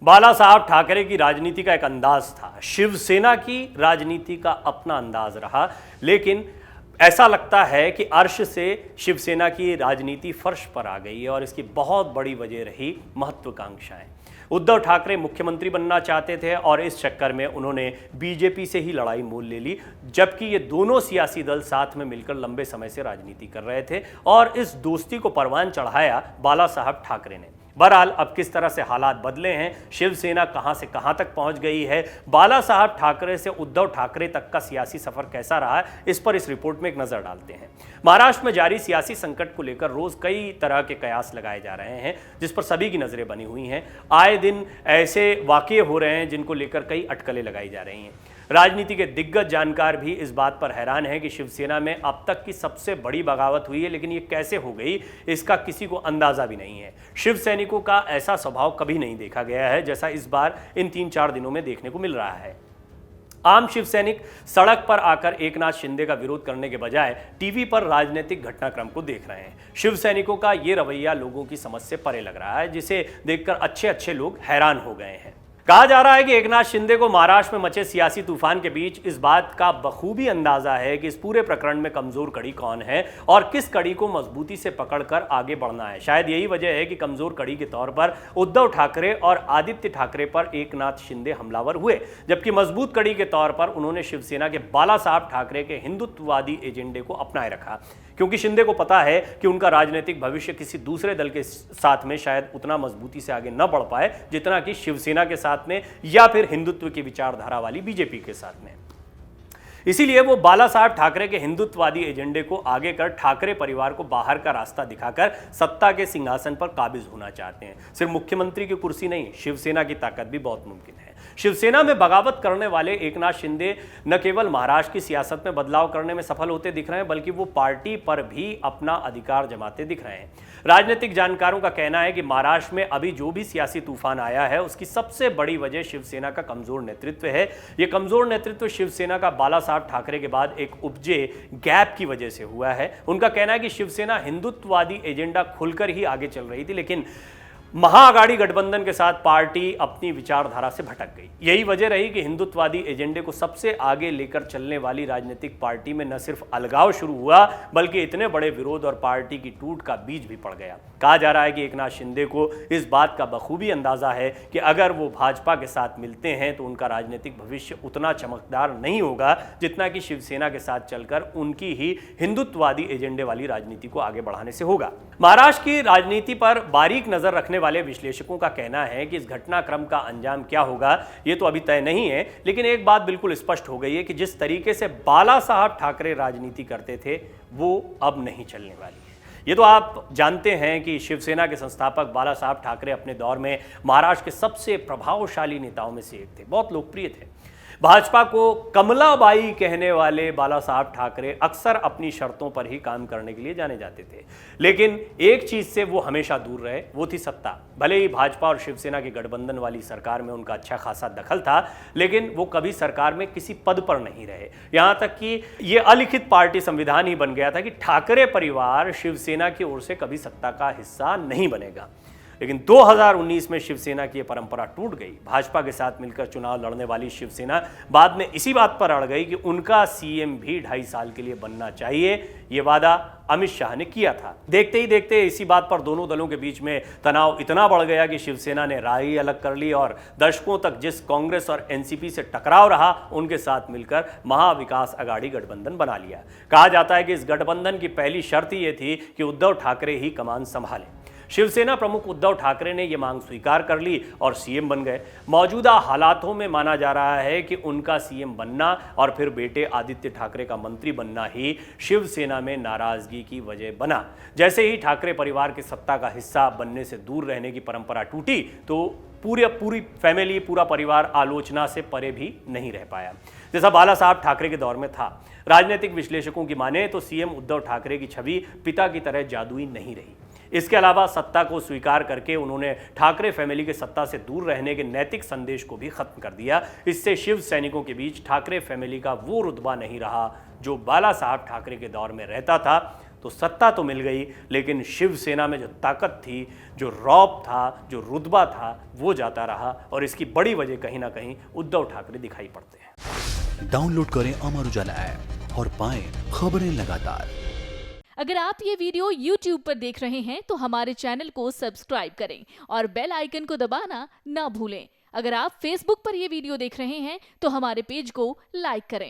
बाला साहब ठाकरे की राजनीति का एक अंदाज था, शिवसेना की राजनीति का अपना अंदाज रहा, लेकिन ऐसा लगता है कि अर्श से शिवसेना की राजनीति फर्श पर आ गई है और इसकी बहुत बड़ी वजह रही महत्वाकांक्षाएं। उद्धव ठाकरे मुख्यमंत्री बनना चाहते थे और इस चक्कर में उन्होंने बीजेपी से ही लड़ाई मोल ले ली, जबकि ये दोनों सियासी दल साथ में मिलकर लंबे समय से राजनीति कर रहे थे और इस दोस्ती को परवान चढ़ाया बाला साहब ठाकरे ने। बहरहाल अब किस तरह से हालात बदले हैं, शिवसेना कहां से कहां तक पहुंच गई है, बाला साहब ठाकरे से उद्धव ठाकरे तक का सियासी सफर कैसा रहा, इस पर इस रिपोर्ट में एक नजर डालते हैं। महाराष्ट्र में जारी सियासी संकट को लेकर रोज कई तरह के कयास लगाए जा रहे हैं, जिस पर सभी की नजरें बनी हुई हैं। आए दिन ऐसे वाकये हो रहे हैं जिनको लेकर कई अटकलें लगाई जा रही हैं। राजनीति के दिग्गज जानकार भी इस बात पर हैरान हैं कि शिवसेना में अब तक की सबसे बड़ी बगावत हुई है, लेकिन ये कैसे हो गई इसका किसी को अंदाजा भी नहीं है। शिव सैनिकों का ऐसा स्वभाव कभी नहीं देखा गया है जैसा इस बार इन 3-4 दिनों में देखने को मिल रहा है। आम शिव सैनिक सड़क पर आकर एकनाथ शिंदे का विरोध करने के बजाय टीवी पर राजनीतिक घटनाक्रम को देख रहे हैं। शिव सैनिकों का ये रवैया लोगों की समझ से परे लग रहा है, जिसे देखकर अच्छे अच्छे लोग हैरान हो गए हैं। कहा जा रहा है कि एकनाथ शिंदे को महाराष्ट्र में मचे सियासी तूफान के बीच इस बात का बखूबी अंदाजा है कि इस पूरे प्रकरण में कमजोर कड़ी कौन है और किस कड़ी को मजबूती से पकड़कर आगे बढ़ना है। शायद यही वजह है कि कमजोर कड़ी के तौर पर उद्धव ठाकरे और आदित्य ठाकरे पर एकनाथ शिंदे हमलावर हुए, जबकि मजबूत कड़ी के तौर पर उन्होंने शिवसेना के बाला साहब ठाकरे के हिंदुत्ववादी एजेंडे को अपनाए रखा, क्योंकि शिंदे को पता है कि उनका राजनीतिक भविष्य किसी दूसरे दल के साथ में शायद उतना मजबूती से आगे न बढ़ पाए जितना कि शिवसेना के साथ में या फिर हिंदुत्व की विचारधारा वाली बीजेपी के साथ में। इसीलिए वो बाला साहब ठाकरे के हिंदुत्ववादी एजेंडे को आगे कर ठाकरे परिवार को बाहर का रास्ता दिखाकर सत्ता के सिंहासन पर काबिज होना चाहते हैं। सिर्फ मुख्यमंत्री की कुर्सी नहीं, शिवसेना की ताकत भी बहुत मुमकिन है। शिवसेना में बगावत करने वाले एकनाथ शिंदे न केवल महाराष्ट्र की सियासत में बदलाव करने में सफल होते दिख रहे हैं, बल्कि वो पार्टी पर भी अपना अधिकार जमाते दिख रहे हैं। राजनीतिक जानकारों का कहना है कि महाराष्ट्र में अभी जो भी सियासी तूफान आया है उसकी सबसे बड़ी वजह शिवसेना का कमजोर नेतृत्व है। ये कमजोर नेतृत्व शिवसेना का बाला साहब ठाकरे के बाद एक उपजे गैप की वजह से हुआ है। उनका कहना है कि शिवसेना हिंदुत्ववादी एजेंडा खुलकर ही आगे चल रही थी, लेकिन महाआघाड़ी गठबंधन के साथ पार्टी अपनी विचारधारा से भटक गई। यही वजह रही कि हिंदुत्ववादी एजेंडे को सबसे आगे लेकर चलने वाली राजनीतिक पार्टी में न सिर्फ अलगाव शुरू हुआ, बल्कि इतने बड़े विरोध और पार्टी की टूट का बीज भी पड़ गया। कहा जा रहा है कि एकनाथ शिंदे को इस बात का बखूबी अंदाजा है कि अगर वो भाजपा के साथ मिलते हैं तो उनका राजनीतिक भविष्य उतना चमकदार नहीं होगा जितना कि शिवसेना के साथ चलकर उनकी ही हिंदुत्ववादी एजेंडे वाली राजनीति को आगे बढ़ाने से होगा। महाराष्ट्र की राजनीति पर बारीक नजर रखने वाले विश्लेषकों का कहना है कि इस घटनाक्रम का अंजाम क्या होगा ये तो अभी तय नहीं है, लेकिन एक बात बिल्कुल स्पष्ट हो गई है कि जिस तरीके से बाला साहब ठाकरे राजनीति करते थे वो अब नहीं चलने वाली है। ये तो आप जानते हैं कि शिवसेना के संस्थापक बाला साहब ठाकरे अपने दौर में महाराष्ट्र के सबसे प्रभावशाली नेताओं में से एक थे, बहुत लोकप्रिय थे। भाजपा को कमलाबाई कहने वाले बाला साहब ठाकरे अक्सर अपनी शर्तों पर ही काम करने के लिए जाने जाते थे, लेकिन एक चीज से वो हमेशा दूर रहे, वो थी सत्ता। भले ही भाजपा और शिवसेना की गठबंधन वाली सरकार में उनका अच्छा खासा दखल था, लेकिन वो कभी सरकार में किसी पद पर नहीं रहे। यहां तक कि ये अलिखित पार्टी संविधान ही बन गया था कि ठाकरे परिवार शिवसेना की ओर से कभी सत्ता का हिस्सा नहीं बनेगा। लेकिन 2019 में शिवसेना की यह परंपरा टूट गई। भाजपा के साथ मिलकर चुनाव लड़ने वाली शिवसेना बाद में इसी बात पर अड़ गई कि उनका सीएम भी 2.5 साल के लिए बनना चाहिए। ये वादा अमित शाह ने किया था। देखते ही देखते इसी बात पर दोनों दलों के बीच में तनाव इतना बढ़ गया कि शिवसेना ने राह ही अलग कर ली और दशकों तक जिस कांग्रेस और एनसीपी से टकराव रहा उनके साथ मिलकर महाविकास अघाड़ी गठबंधन बना लिया। कहा जाता है कि इस गठबंधन की पहली शर्त ये थी कि उद्धव ठाकरे ही कमान संभालें। शिवसेना प्रमुख उद्धव ठाकरे ने यह मांग स्वीकार कर ली और सीएम बन गए। मौजूदा हालातों में माना जा रहा है कि उनका सीएम बनना और फिर बेटे आदित्य ठाकरे का मंत्री बनना ही शिवसेना में नाराजगी की वजह बना। जैसे ही ठाकरे परिवार के सत्ता का हिस्सा बनने से दूर रहने की परंपरा टूटी तो पूरी फैमिली, पूरा परिवार आलोचना से परे भी नहीं रह पाया, जैसा बाला साहब ठाकरे के दौर में था। राजनीतिक विश्लेषकों की माने तो सीएम उद्धव ठाकरे की छवि पिता की तरह जादुई नहीं रही। इसके अलावा सत्ता को स्वीकार करके उन्होंने ठाकरे फैमिली के सत्ता से दूर रहने के नैतिक संदेश को भी खत्म कर दिया। इससे शिव सैनिकों के बीच ठाकरे फैमिली का वो रुतबा नहीं रहा जो बाला साहब ठाकरे के दौर में रहता था। तो सत्ता तो मिल गई, लेकिन शिवसेना में जो ताकत थी, जो रौब था, जो रुतबा था, वो जाता रहा। और इसकी बड़ी वजह कहीं ना कहीं उद्धव ठाकरे दिखाई पड़ते हैं। डाउनलोड करें अमर उजाला ऐप और पाएं खबरें लगातार। अगर आप ये वीडियो YouTube पर देख रहे हैं तो हमारे चैनल को सब्सक्राइब करें और बेल आइकन को दबाना ना भूलें। अगर आप Facebook पर ये वीडियो देख रहे हैं तो हमारे पेज को लाइक करें।